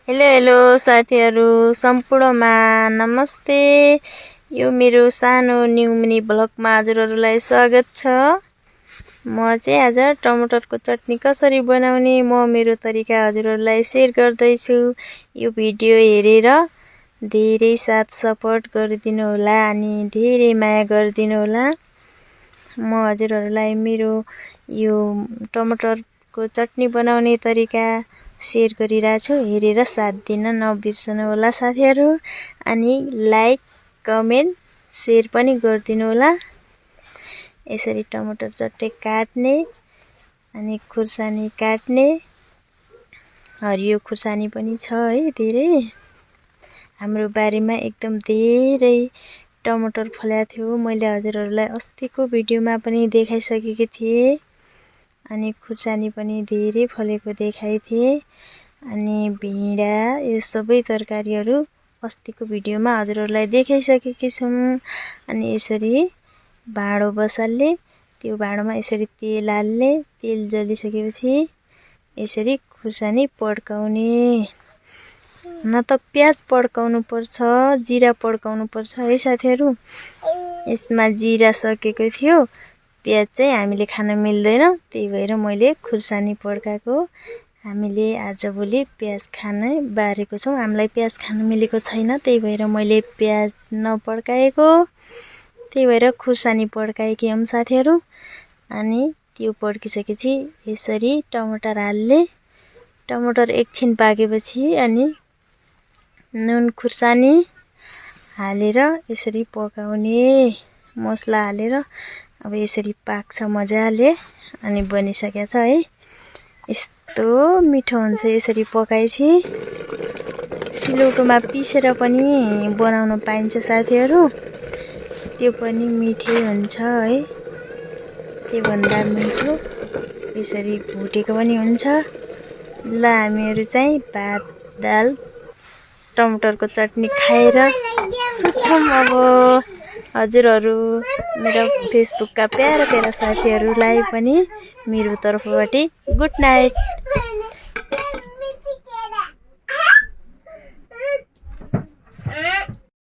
Hello hello साथीहरु सम्पूर्णमा नमस्ते। यो मेरो सानो न्यू मिनी ब्लगमा हजुरहरुलाई स्वागत छ। म चाहिँ आज टमाटरको चटनी कसरी बनाउने मेरो तरिका हजुरहरुलाई शेयर गर्दै छु। यो भिडियो हेरेर धेरै साथ सपोर्ट गरिदिनु होला अनि धेरै माया गरिदिनु होला। म हजुरहरुलाई मेरो यो टमाटरको चटनी बनाउने तरिका शेयर गरिरहेको छु। हेरेर साथ दिन नबिर्सनु होला साथीहरु। अनि लाइक कमेन्ट शेयर पनि गरिदिनु होला। यसरी टमाटर चट्टै काट्ने अनि खुर्सानी काट्ने। हरियो खुर्सानी पनि छ है धेरै। हाम्रो बारीमा एकदम धेरै टमाटर फलेको थियो। मैले हजुरहरुलाई अस्तिको भिडियोमा पनि देखाइसकेकी थिए। अनि खुर्सानी पनि धेरै फलेको देखाइ थिए। अनि भिडा यो सबै तरकारीहरु अस्तिको भिडियोमा हजुरहरुलाई देखाइसकेकी छु। अनि यसरी भाँडो बसाल्ने, त्यो भाँडोमा यसरी तेल हाल्ने, तेल जलिसकेपछि यसरी खुर्सानी पड्काउने। न त प्याज पड्काउनु पर्छ, जीरा पड्काउनु पर्छ है साथीहरु। यसमा जीरा सकेको थियो, प्याज चाहिँ हामीले खान मिल्दैन, त्यही भएर मैले खुर्सानी पड्काएको। हामीले आजभोलि प्याज खाने बारेको छौं। हामीलाई प्याज खान मिलेको छैन, त्यही भएर मैले प्याज नपड्काएको। त्यही भएर खुर्सानी पड्काएकी हुँ साथीहरु। अनि त्यो पड्किसकेपछि यसरी टमाटर हाल्ने। टमाटर एकछिन पाकेपछि अनि नुन खुर्सानी हालेर यसरी पकाउने। मसला हालेर अब यसरी पाक्छ मजाले अनि बनिसकेको छ है। यस्तो मिठो हुन्छ यसरी पकाएपछि। सिलौटोमा पिसेर पनि बनाउन पाइन्छ साथीहरु, त्यो पनि मिठै हुन्छ है। त्यो भन्दा मिठो यसरी भुटेको पनि हुन्छ। ल हामीहरु चाहिँ भात दाल टमाटरको चटनी खाएर सुत्छौं अब। हजुरहरु मेरो फेसबुकका प्यारा प्यारा साथीहरुलाई पनि मेरो तर्फबाट गुड नाइट।